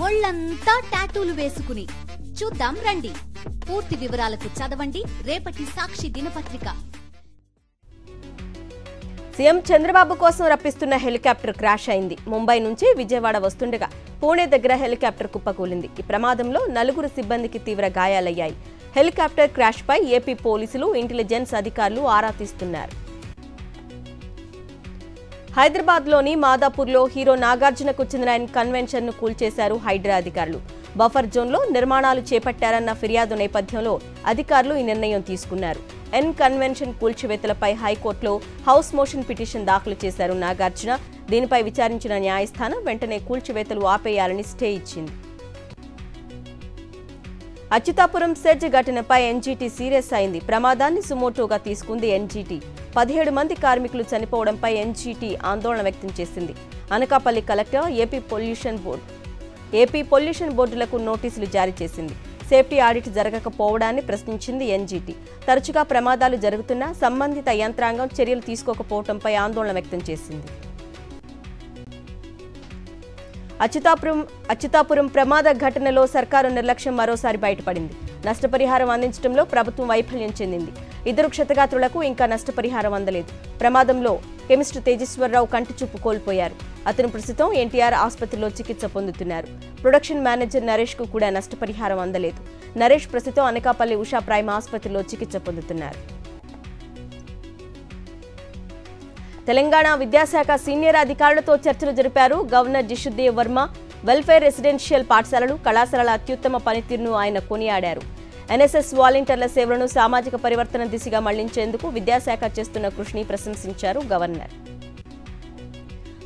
ఒళ్ళంతా టాటూలు వేసుకుని చూద్దాం రండి. పూర్తి వివరాలకు చదవండి రేపటి సాక్షి దినపత్రిక. సీఎం చంద్రబాబు కోసం రప్పిస్తున్న హెలికాప్టర్ క్రాష్ అయింది. ముంబై నుంచి విజయవాడ వస్తుండగా పూణే దగ్గర హెలికాప్టర్ కుప్పకూలింది. ఈ ప్రమాదంలో 4 సిబ్బందికి తీవ్ర గాయాలయ్యాయి. హెలికాప్టర్ క్రాష్ పై ఏపీ పోలీసులు, ఇంటెలిజెన్స్ అధికారులు ఆరా తీస్తున్నారు. హైదరాబాద్లోని మాదాపూర్లో హీరో నాగార్జునకు చెందిన కన్వెన్షన్ ను కూల్చేశారు హైడ్రా అధికారులు. బఫర్ జోన్లో నిర్మాణాలు చేపట్టారన్న ఫిర్యాదు నేపథ్యంలో అధికారులు ఈ నిర్ణయం తీసుకున్నారు. కన్వెన్షన్ కూల్చివేతలపై హైకోర్టులో హౌస్ మోషన్ పిటిషన్ దాఖలు చేశారు నాగార్జున. దీనిపై విచారించిన న్యాయస్థానం వెంటనే కూల్చివేతలు ఆపేయాలని స్టే ఇచ్చింది. అచ్యుతాపురం సెర్జ్ ఘటనపై ఎన్జీటీ సీరియస్ అయింది. ప్రమాదాన్ని సుమోటోగా తీసుకుంది ఎన్జీటీ. 17 మంది కార్మికులు చనిపోవడంపై ఎన్జీటీ ఆందోళన వ్యక్తం చేసింది. అనకాపల్లి కలెక్టర్ ఏపీ పొల్యూషన్ బోర్డులకు నోటీసులు జారీ చేసింది. సేఫ్టీ ఆడిట్ జరగకపోవడాన్ని ప్రశ్నించింది ఎన్జీటీ. తరచుగా ప్రమాదాలు జరుగుతున్నా సంబంధిత యంత్రాంగం చర్యలు తీసుకోకపోవడంపై ఆందోళన వ్యక్తం చేసింది. అచ్యుతాపురం ప్రమాద ఘటనలో సర్కారు నిర్లక్ష్యం మరోసారి బయటపడింది. నష్టపరిహారం అందించడంలో ప్రభుత్వం వైఫల్యం చెందింది. 2 క్షతగాత్రులకు ఇంకా నష్టపరిహారం అందలేదు. ప్రమాదంలో కెమిస్ట్ తేజేశ్వరరావు కంటిచూపు కోల్పోయారు. అతను ప్రస్తుతం ఎన్టీఆర్ ఆసుపత్రిలో చికిత్స పొందుతున్నారు. ప్రొడక్షన్ మేనేజర్ నరేష్ కు కూడా నష్టపరిహారం అందలేదు. నరేష్ ప్రస్తుతం అనకాపల్లి ఉషా ప్రైమ్ ఆసుపత్రిలో చికిత్స పొందుతున్నారు. తెలంగాణ విద్యాశాఖ సీనియర్ అధికారులతో చర్చలు జరిపారు గవర్నర్ జిషుదేవ్ వర్మ. వెల్ఫేర్ రెసిడెన్షియల్ పాఠశాలలు, కళాశాలల అత్యుత్తమ పనితీరును ఆయన కొనియాడారు. ఎన్ఎస్ఎస్ వాలంటీర్ల సేవలను సామాజిక పరివర్తన దిశగా మళ్లించేందుకు విద్యాశాఖ చేస్తున్న కృషిని ప్రశంసించారు గవర్నర్.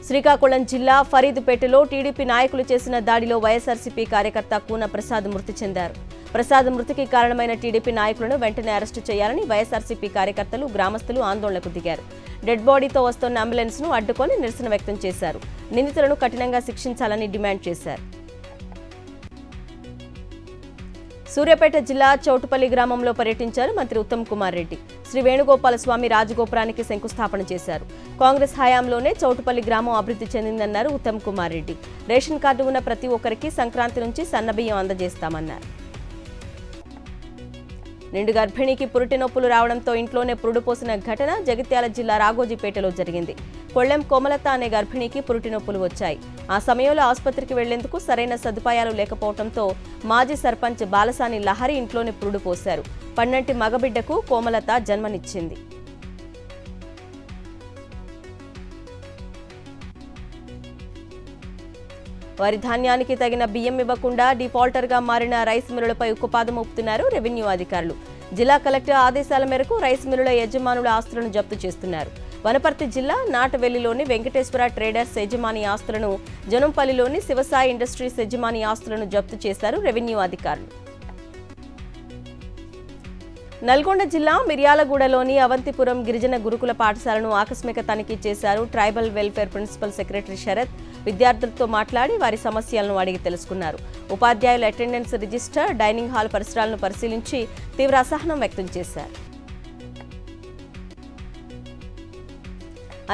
శ్రీకాకుళం జిల్లా ఫరీదుపేటలో టీడీపీ నాయకులు చేసిన దాడిలో వైఎస్ఆర్సీపీ కార్యకర్త కూన ప్రసాద్ మృతి చెందారు. ప్రసాద్ మృతికి కారణమైన టీడీపీ నాయకులను వెంటనే అరెస్టు చేయాలని వైఎస్ఆర్సీపీ కార్యకర్తలు, గ్రామస్తులు ఆందోళనకు దిగారు. డెడ్ బాడీతో వస్తున్న అంబులెన్స్ ను అడ్డుకొని నిరసన వ్యక్తం చేశారు. నిందితులను కఠినంగా శిక్షించాలని డిమాండ్ చేశారు. సూర్యాపేట జిల్లా చౌటుపల్లి గ్రామంలో పర్యటించారు మంత్రి ఉత్తమ్ కుమార్ రెడ్డి. శ్రీ వేణుగోపాల స్వామి రాజగోపురానికి శంకుస్థాపన చేశారు. కాంగ్రెస్ హయాంలోనే చౌటుపల్లి గ్రామం అభివృద్ధి చెందిందన్నారు ఉత్తమ్ కుమార్ రెడ్డి. రేషన్ కార్డు ఉన్న ప్రతి ఒక్కరికి సంక్రాంతి నుంచి సన్నబియ్యం అందజేస్తామన్నారు. నిండు గర్భిణికి పురిటి నొప్పులు రావడంతో ఇంట్లోనే పురుడు పోసిన ఘటన జగిత్యాల జిల్లా రాఘోజీపేటలో జరిగింది. కొళ్లెం కోమలత అనే గర్భిణికి పురిటి నొప్పులు వచ్చాయి. ఆ సమయంలో ఆసుపత్రికి వెళ్లేందుకు సరైన సదుపాయాలు లేకపోవడంతో మాజీ సర్పంచ్ బాలసాని లహరి ఇంట్లోనే పురుడు పోశారు. పన్నంటి మగబిడ్డకు కోమలత జన్మనిచ్చింది. వారి ధాన్యానికి తగిన బియ్యం ఇవ్వకుండా డిఫాల్టర్గా మారిన రైస్ మిల్లులపై ఉక్కుపాదం ఊపుతున్నారు రెవెన్యూ అధికారులు. జిల్లా కలెక్టర్ ఆదేశాల మేరకు రైస్ మిల్లుల యజమానుల ఆస్తులను జప్తు చేస్తున్నారు. వనపర్తి జిల్లా నాటవెల్లిలోని వెంకటేశ్వర ట్రేడర్స్ యజమాని ఆస్తులను, జనంపల్లిలోని శివసాయి ఇండస్ట్రీస్ యజమాని ఆస్తులను జప్తు చేశారు రెవెన్యూ అధికారులు. నల్గొండ జిల్లా మిర్యాలగూడలోని అవంతిపురం గిరిజన గురుకుల పాఠశాలను ఆకస్మిక తనిఖీ చేశారు tribal welfare principal secretary Sharath. విద్యార్థులతో మాట్లాడి వారి సమస్యలను అడిగి తెలుసుకున్నారు. ఉపాధ్యాయుల అటెండెన్స్ రిజిస్టర్, డైనింగ్ హాల్ పరిసరాలను పరిశీలించి తీవ్ర అసహనం వ్యక్తం చేశారు.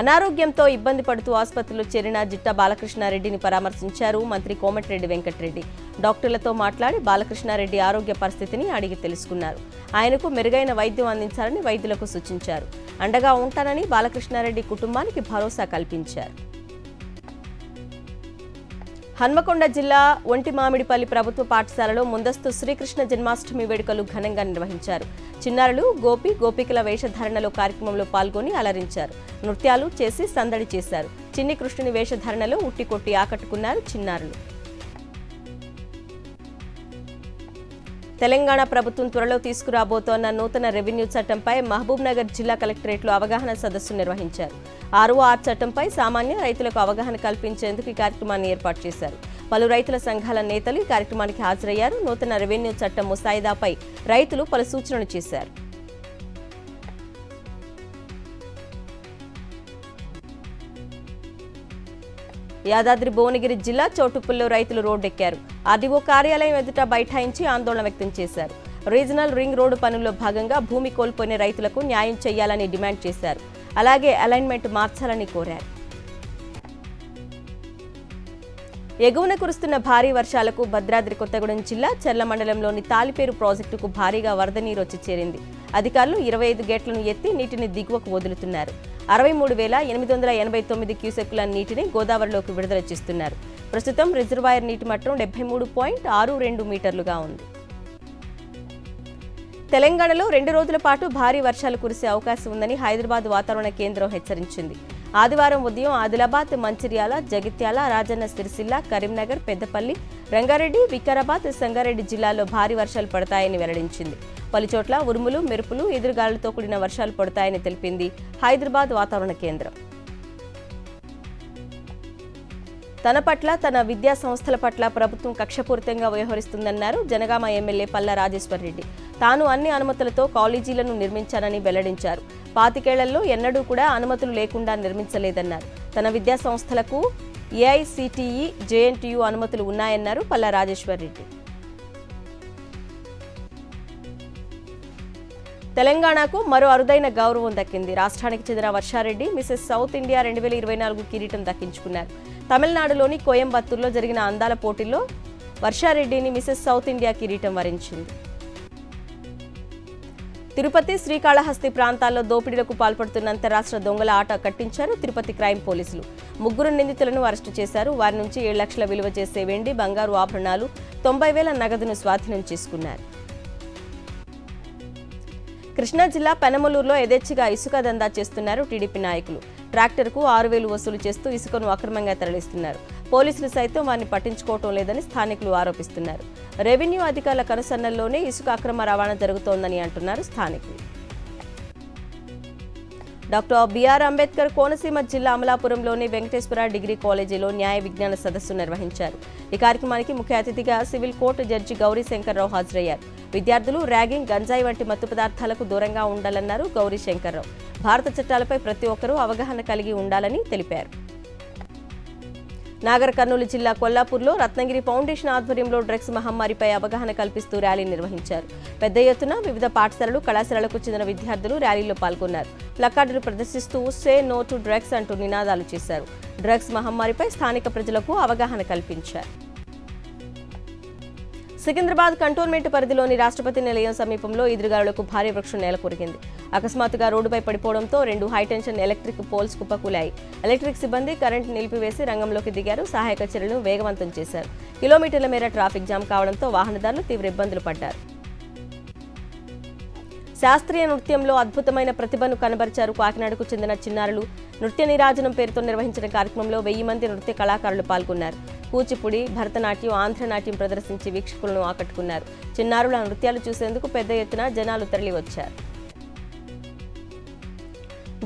అనారోగ్యంతో ఇబ్బంది పడుతూ ఆసుపత్రిలో చేరిన జిట్టా బాలకృష్ణారెడ్డిని పరామర్శించారు మంత్రి కోమటిరెడ్డి వెంకటరెడ్డి. డాక్టర్లతో మాట్లాడి బాలకృష్ణారెడ్డి ఆరోగ్య పరిస్థితిని అడిగి తెలుసుకున్నారు. ఆయనకు మెరుగైన వైద్యం అందించాలని వైద్యులకు సూచించారు. అండగా ఉంటానని బాలకృష్ణారెడ్డి కుటుంబానికి భరోసా కల్పించారు. హన్మకొండ జిల్లా ఒంటిమామిడిపల్లి ప్రభుత్వ పాఠశాలలో ముందస్తు శ్రీకృష్ణ జన్మాష్టమి వేడుకలు ఘనంగా నిర్వహించారు. చిన్నారులు గోపికల వేషధారణలో కార్యక్రమంలో పాల్గొని అలరించారు. నృత్యాలు చేసి సందడి చేశారు. చిన్ని కృష్ణుని వేషధారణలో ఉట్టికొట్టి ఆకట్టుకున్నారు చిన్నారులు. తెలంగాణ ప్రభుత్వం త్వరలో తీసుకురాబోతోన్న నూతన రెవెన్యూ చట్టంపై మహబూబ్నగర్ జిల్లా కలెక్టరేట్లో అవగాహన సదస్సు నిర్వహించారు. 6వ ఆర్ చట్టంపై సామాన్య రైతులకు అవగాహన కల్పించేందుకు ఈ కార్యక్రమాన్ని ఏర్పాటు చేశారు. పలు రైతుల సంఘాల నేతలు ఈ కార్యక్రమానికి హాజరయ్యారు. నూతన రెవెన్యూ చట్టం ముసాయిదాపై రైతులు పలు సూచనలు చేశారు. యాదాద్రి భువనగిరి జిల్లా చౌటుప్పల్లో రైతులు రోడ్డెక్కారు. ఆర్డీఓ కార్యాలయం ఎదుట బైఠాయించి ఆందోళన వ్యక్తం చేశారు. రీజనల్ రింగ్ రోడ్డు పనుల్లో భాగంగా భూమి కోల్పోయిన రైతులకు న్యాయం చేయాలని డిమాండ్ చేశారు. అలాగే అలైన్మెంట్ మార్చాలని కోరారు. ఎగువన కురుస్తున్న భారీ వర్షాలకు భద్రాద్రి కొత్తగూడెం జిల్లా చెర్ల మండలంలోని తాలిపేరు ప్రాజెక్టుకు భారీగా వరద నీరు వచ్చి చేరింది. అధికారులు 25 గేట్లను ఎత్తి నీటిని దిగువకు వదులుతున్నారు. 63,889 క్యూసెక్కుల నీటిని గోదావరిలోకి విడుదల చేస్తున్నారు. ప్రస్తుతం రిజర్వాయర్ నీటి మట్టం 73.62 మీటర్లుగా ఉంది. తెలంగాణలో 2 రోజుల పాటు భారీ వర్షాలు కురిసే అవకాశం ఉందని హైదరాబాద్ వాతావరణ కేంద్రం హెచ్చరించింది. ఆదివారం ఉదయం ఆదిలాబాద్, మంచిర్యాల, జగిత్యాల, రాజన్న సిరిసిల్ల, కరీంనగర్, పెద్దపల్లి, రంగారెడ్డి, వికారాబాద్, సంగారెడ్డి జిల్లాల్లో భారీ వర్షాలు పడతాయని వెల్లడించింది. పలుచోట్ల ఉరుములు, మెరుపులు, ఎదురుగాలులతో కూడిన వర్షాలు పడతాయని తెలిపింది హైదరాబాద్ వాతావరణ కేంద్రం. తన పట్ల, తన విద్యా సంస్థల పట్ల ప్రభుత్వం కక్షపూరితంగా వ్యవహరిస్తుందన్నారు జనగామ ఎమ్మెల్యే పల్లా రాజేశ్వర్ రెడ్డి. తాను అన్ని అనుమతులతో కాలేజీలను నిర్మించానని వెల్లడించారు. 25 ఏళ్లలో ఎన్నడూ కూడా అనుమతులు లేకుండా నిర్మించలేదన్నారు. తన విద్యా సంస్థలకు ఏఐసిటిఈ, జేఎన్టీయూ అనుమతులు ఉన్నాయన్నారు పల్లా రాజేశ్వర్ రెడ్డి. తెలంగాణకు మరో అరుదైన గౌరవం దక్కింది. రాష్ట్రానికి చెందిన వర్షారెడ్డి మిసెస్ సౌత్ ఇండియా 2024 కిరీటం దక్కించుకున్నారు. తమిళనాడులోని కోయంబత్తూరులో జరిగిన అందాల పోటీల్లో వర్షారెడ్డిని మిసెస్ సౌత్ ఇండియా కిరీటం వరించింది. తిరుపతి, శ్రీకాళహస్తి ప్రాంతాల్లో దోపిడీలకు పాల్పడుతున్న అంతరాష్ట్ర దొంగల ఆట కట్టించారు తిరుపతి క్రైమ్ పోలీసులు. 3 నిందితులను అరెస్టు చేశారు. వారి నుంచి 7 లక్షల విలువ చేసే వెండి, బంగారు ఆభరణాలు, 90,000 నగదును స్వాధీనం చేసుకున్నారు. కృష్ణా జిల్లా పెనమలూరులో యథేచ్ఛగా ఇసుక దందా చేస్తున్నారు టీడీపీ నాయకులు. ట్రాక్టర్కు 6,000 వసూలు చేస్తూ ఇసుకను అక్రమంగా తరలిస్తున్నారు. పోలీసులు సైతం వారిని పట్టించుకోవటం లేదని స్థానికులు ఆరోపిస్తున్నారు. రెవెన్యూ అధికారుల కనుసన్నల్లోనే ఇసుక అక్రమ రవాణా జరుగుతోందని అంటున్నారు స్థానికులు. డాక్టర్ బిఆర్ అంబేద్కర్ కోనసీమ జిల్లా అమలాపురంలోని వెంకటేశ్వర డిగ్రీ కాలేజీలో న్యాయ విజ్ఞాన సదస్సు నిర్వహించారు. ఈ కార్యక్రమానికి ముఖ్య అతిథిగా civil court judge Gouri Shankarrao హాజరయ్యారు. విద్యార్థులు ర్యాగింగ్, గంజాయి వంటి మత్తు పదార్థాలకు దూరంగా ఉండాలన్నారు గౌరీ శంకర్రావు. భారత చట్టాలపై ప్రతి ఒక్కరూ అవగాహన కలిగి ఉండాలని తెలిపారు. నాగర్ కర్నూలు జిల్లా కొల్లాపూర్లో రత్నగిరి ఫౌండేషన్ ఆధ్వర్యంలో డ్రగ్స్ మహమ్మారిపై అవగాహన కల్పిస్తూ ర్యాలీ నిర్వహించారు. పెద్ద ఎత్తున వివిధ పాఠశాలలు, కళాశాలలకు చెందిన విద్యార్థులు ర్యాలీలో పాల్గొన్నారు. ప్లకార్డులు ప్రదర్శిస్తూ సే నో టు డ్రగ్స్ అంటూ నినాదాలు చేశారు. డ్రగ్స్ మహమ్మారిపై స్థానిక ప్రజలకు అవగాహన కల్పించారు. సికింద్రాబాద్ కంటోన్మెంట్ పరిధిలోని రాష్ట్రపతి నిలయం సమీపంలో ఎదురుగాలులకు భారీ వృక్షం నేలకొరిగింది. అకస్మాత్తుగా రోడ్డుపై పడిపోవడంతో 2 హైటెన్షన్ ఎలక్ట్రిక్ పోల్స్ కుప్పకూలాయి. ఎలక్ట్రిక్ సిబ్బంది కరెంటు నిలిపివేసి రంగంలోకి దిగారు. సహాయక చర్యలను వేగవంతం చేశారు. కిలోమీటర్ల మేర ట్రాఫిక్ జామ్ కావడంతో వాహనదారులు తీవ్ర ఇబ్బందులు పడ్డారు. శాస్త్రీయ నృత్యంలో అద్భుతమైన ప్రతిభను కనబరిచారు కాకినాడకు చెందిన చిన్నారులు. నృత్య నీరాజనం పేరుతో నిర్వహించిన కార్యక్రమంలో 1000 మంది నృత్య కళాకారులు పాల్గొన్నారు. కూచిపూడి, భరతనాట్యం, ఆంధ్రనాట్యం ప్రదర్శించి వీక్షకులను ఆకట్టుకున్నారు. చిన్నారుల నృత్యాలు చూసేందుకు పెద్ద ఎత్తున జనాలు తరలివచ్చారు.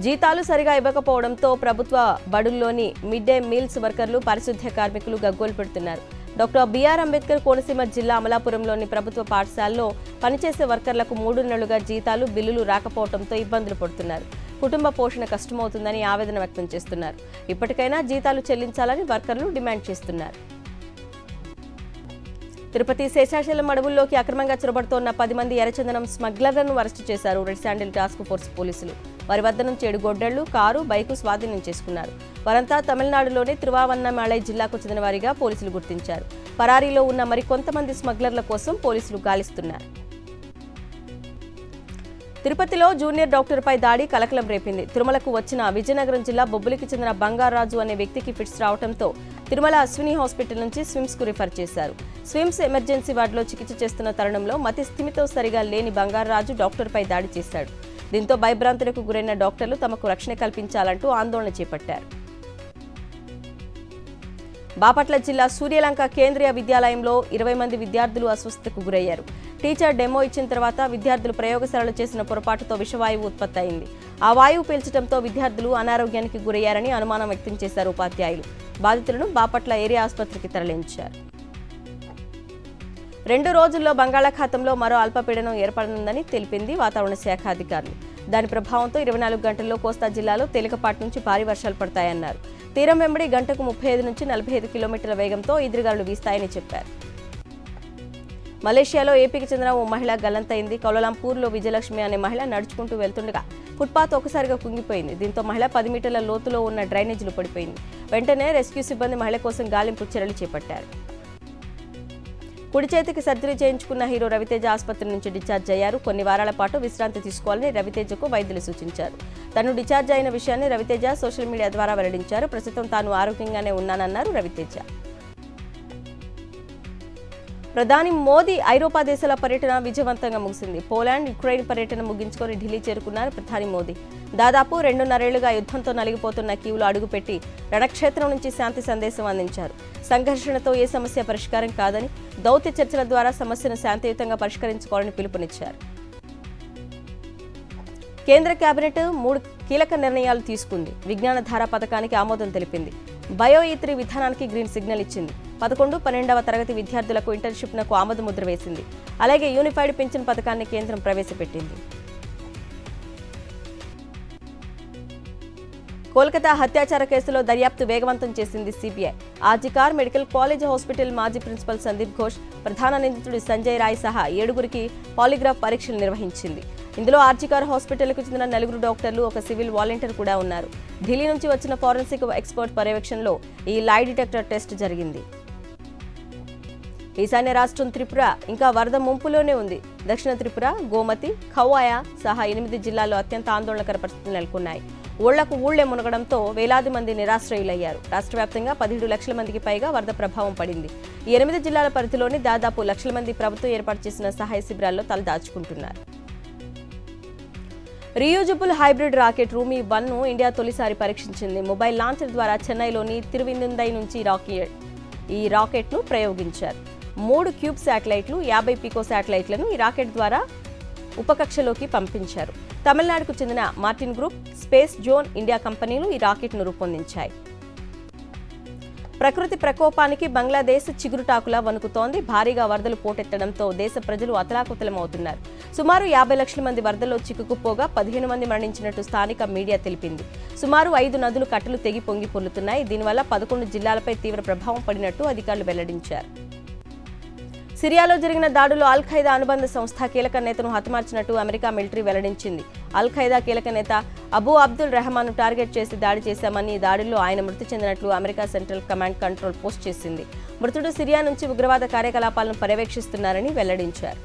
జీతాలు సరిగా ఇవ్వకపోవడంతో ప్రభుత్వ బడుల్లోని మిడ్ డే మీల్స్ వర్కర్లు, పారిశుద్ధ్య కార్మికులు గగ్గోలు పెడుతున్నారు. డాక్టర్ బిఆర్ అంబేద్కర్ కోనసీమ జిల్లా అమలాపురంలోని ప్రభుత్వ పాఠశాలలో పనిచేసే వర్కర్లకు 3 నెలలుగా జీతాలు, బిల్లులు రాకపోవడంతో ఇబ్బందులు పడుతున్నారు. కుటుంబ పోషణ కష్టమవుతుందని ఆవేదన వ్యక్తం చేస్తున్నారు. ఇప్పటికైనా జీతాలు చెల్లించాలని వర్కర్లు డిమాండ్ చేస్తున్నారు. తిరుపతి శేషాచలం అడవుల్లోకి అక్రమంగా చొరబడుతోన్న 10 మంది ఎర్రచందనం స్మగ్లర్లను అరెస్టు చేశారు రెడ్ శాండిల్ టాస్క్ ఫోర్స్ పోలీసులు. వారి వద్ద నుంచి 7 గొడ్డళ్లు, కారు, బైకు స్వాధీనం చేసుకున్నారు. వారంతా తమిళనాడులోని తిరువావన్నమలై జిల్లాకు చెందిన వారిగా పోలీసులు గుర్తించారు. పరారీలో ఉన్న మరికొంతమంది స్మగ్లర్ల కోసం పోలీసులు గాలిస్తున్నారు. తిరుపతిలో జూనియర్ డాక్టర్పై దాడి కలకలం రేపింది. తిరుమలకు వచ్చిన విజయనగరం జిల్లా బొబ్బులికి చెందిన బంగారాజు అనే వ్యక్తికి ఫిట్స్ రావడంతో తిరుమల అశ్విని హాస్పిటల్ నుంచి స్విమ్స్కు రిఫర్ చేశారు. స్విమ్స్ ఎమర్జెన్సీ వార్డులో చికిత్స చేస్తున్న తరుణంలో మతి స్థిమితో సరిగా లేని బంగారాజు డాక్టర్పై దాడి చేశాడు. దీంతో భయభ్రాంతులకు గురైన డాక్టర్లు తమకు రక్షణ కల్పించాలంటూ ఆందోళన చేపట్టారు. బాపట్ల జిల్లా సూర్యలంక కేంద్రీయ విద్యాలయంలో 20 మంది విద్యార్థులు అస్వస్థతకు గురయ్యారు. టీచర్ డెమో ఇచ్చిన తర్వాత విద్యార్థులు ప్రయోగశాలలో చేసిన పొరపాటుతో విషవాయువు ఉత్పత్తి అయింది. ఆ వాయువు పీల్చడంతో విద్యార్థులు అనారోగ్యానికి గురయ్యారని అనుమానం వ్యక్తం చేశారు ఉపాధ్యాయులు. బాధితులను బాపట్ల ఏరియా ఆసుపత్రికి తరలించారు. 2 రోజుల్లో బంగాళాఖాతంలో మరో అల్పపీడనం ఏర్పడనుందని తెలిపింది వాతావరణ శాఖ అధికారులు. దాని ప్రభావంతో 24 గంటల్లో కోస్తా జిల్లాలో తేలికపాటి నుంచి భారీ వర్షాలు పడతాయన్నారు. తీరం వెంబడి గంటకు 35 నుంచి 45 కిలోమీటర్ల వేగంతో ఎదురుగాలులు వీస్తాయని చెప్పారు. మలేషియాలో ఏపీకి చెందిన ఓ మహిళ గల్లంతైంది. కౌలాలంపూర్లో విజయలక్ష్మి అనే మహిళ నడుచుకుంటూ వెళ్తుండగా ఫుట్పాత్ ఒకసారిగా కుంగిపోయింది. దీంతో మహిళ 10 మీటర్ల లోతులో ఉన్న డ్రైనేజీలో పడిపోయింది. వెంటనే రెస్క్యూ సిబ్బంది మహిళ కోసం గాలింపు చర్యలు చేపట్టారు. కుడి చేతికి సర్జరీ చేయించుకున్న హీరో రవితేజ ఆసుపత్రి నుంచి డిశ్చార్జ్ అయ్యారు. కొన్ని వారాల పాటు విశ్రాంతి తీసుకోవాలని రవితేజకు వైద్యులు సూచించారు. తను డిశ్చార్జ్ అయిన విషయాన్ని రవితేజ సోషల్ మీడియా ద్వారా వెల్లడించారు. ప్రస్తుతం తాను ఆరోగ్యంగానే ఉన్నానన్నారు రవితేజ. ప్రధాని మోదీ ఐరోపా దేశాల పర్యటన విజయవంతంగా ముగిసింది. పోలాండ్, యుక్రెయిన్ పర్యటన ముగించుకొని ఢిల్లీ చేరుకున్నారు ప్రధాని మోదీ. దాదాపు 2.5 యుద్ధంతో నలిగిపోతున్న కీవ్లో అడుగుపెట్టి రణక్షేత్రం నుంచి శాంతి సందేశం అందించారు. సంఘర్షణతో ఏ సమస్య పరిష్కారం కాదని, దౌత్య చర్చల ద్వారా సమస్యను శాంతియుతంగా పరిష్కరించుకోవాలని పిలుపునిచ్చారు. కేంద్ర కేబినెట్ 3 కీలక నిర్ణయాలు తీసుకుంది. విజ్ఞాన ధార పథకానికి ఆమోదం తెలిపింది. బయో E3 విధానానికి గ్రీన్ సిగ్నల్ ఇచ్చింది. 11, 12వ తరగతి విద్యార్థులకు ఇంటర్న్షిప్నకు ఆమోద ముద్ర వేసింది. అలాగే యూనిఫైడ్ పింఛన్ పథకాన్ని కేంద్రం ప్రవేశపెట్టింది. కోల్కతా హత్యాచార కేసులో దర్యాప్తు వేగవంతం చేసింది CBI. RG Kar medical college hospital మాజీ ప్రిన్సిపల్ సందీప్ ఘోష్, ప్రధాన నిందితుడు సంజయ్ రాయ్ సహా 7గురికి పాలిగ్రాఫ్ పరీక్షలు నిర్వహించింది. ఇందులో ఆర్జికార్ హాస్పిటల్కు చెందిన 4 డాక్టర్లు, ఒక సివిల్ వాలంటీర్ కూడా ఉన్నారు. ఢిల్లీ నుంచి వచ్చిన ఫోరెన్సిక్ ఎక్స్పర్ట్ పర్యవేక్షణలో ఈ లై డిటెక్టర్ టెస్ట్ జరిగింది. ఈశాన్య రాష్ట్రం త్రిపుర ఇంకా వరద ముంపులోనే ఉంది. దక్షిణ త్రిపుర, గోమతి, ఖవాయా సహా 8 జిల్లాల్లో అత్యంత ఆందోళనకర పరిస్థితులు నెలకొన్నాయి. ఊళ్లకు ఊళ్లే మునగడంతో వేలాది మంది నిరాశ్రయులయ్యారు. రాష్ట్ర వ్యాప్తంగా 17 లక్షల మందికి పైగా వరద ప్రభావం పడింది. ఈ 8 జిల్లాల పరిధిలోని దాదాపు లక్షల మంది ప్రభుత్వం ఏర్పాటు చేసిన సహాయ శిబిరాల్లో తలదాచుకుంటున్నారు. రీయూజబుల్ హైబ్రిడ్ రాకెట్ రూమీ 1ను ఇండియా తొలిసారి పరీక్షించింది. మొబైల్ లాంచర్ ద్వారా చెన్నైలోని తిరువిందుందై నుంచి ఈ రాకెట్ను ప్రయోగించారు. 3 క్యూబ్ శాటిలైట్లు, 50 పికో శాటిలైట్లను ఈ రాకెట్ ద్వారా ఉపకక్షలోకి పంపించారు. తమిళనాడుకు చెందిన Martin group, space zone India కంపెనీలు ఈ రాకెట్ను రూపొందించాయి. ప్రకృతి ప్రకోపానికి బంగ్లాదేశ్ చిగురుటాకులా వణుకుతోంది. భారీగా వరదలు పోటెత్తడంతో దేశ ప్రజలు అతలాకుతలమవుతున్నారు. సుమారు 50 లక్షల మంది వరదల్లో చిక్కుకుపోగా 15 మంది మరణించినట్టు స్థానిక మీడియా తెలిపింది. సుమారు 5 నదులు కట్టలు తెగి పొంగి పొర్లుతున్నాయి. దీనివల్ల 11 జిల్లాలపై తీవ్ర ప్రభావం పడినట్టు అధికారులు వెల్లడించారు. సిరియాలో జరిగిన దాడుల్లో అల్ ఖైదా అనుబంధ సంస్థ కీలక నేతను హతమార్చినట్టు అమెరికా మిలిటరీ వెల్లడించింది. అల్ ఖైదా కీలక నేత అబూ అబ్దుల్ రెహమాన్ను టార్గెట్ చేసి దాడి చేశామని, ఈ దాడుల్లో ఆయన మృతి చెందినట్లు America central command control post చేసింది. మృతుడు సిరియా నుంచి ఉగ్రవాద కార్యకలాపాలను పర్యవేక్షిస్తున్నారని వెల్లడించారు.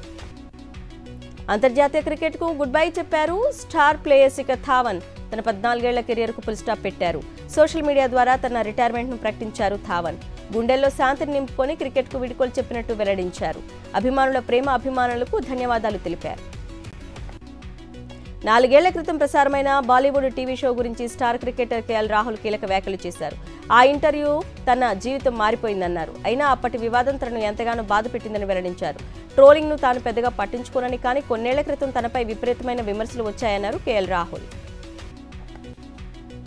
అంతర్జాతీయ క్రికెట్కు గుడ్ బై చెప్పారు స్టార్ ప్లేయర్ శిఖర్ ధావన్. తన 14 ఏళ్ల కెరియర్కు ఫుల్ స్టాప్ పెట్టారు. సోషల్ మీడియా ద్వారా తన రిటైర్మెంట్ను ప్రకటించారు ధావన్. గుండెల్లో శాంతిని నింపుకొని క్రికెట్కు వీడ్కోలు చెప్పినట్టు వెల్లడించారు. అభిమానుల ప్రేమ అభిమానులకు ధన్యవాదాలు తెలిపారు. 4 ఏళ్ల క్రితం ప్రసారమైన బాలీవుడ్ టీవీ షో గురించి స్టార్ క్రికెటర్ కేఎల్ రాహుల్ కీలక వ్యాఖ్యలు చేశారు. ఆ ఇంటర్వ్యూ తన జీవితం మారిపోయిందన్నారు. అయినా అప్పటి వివాదం తనను ఎంతగానో బాధ పెట్టిందని వెల్లడించారు. ట్రోలింగ్ను తాను పెద్దగా పట్టించుకోనని, కానీ కొన్నేళ్ల క్రితం తనపై విపరీతమైన విమర్శలు వచ్చాయన్నారు కేఎల్ రాహుల్.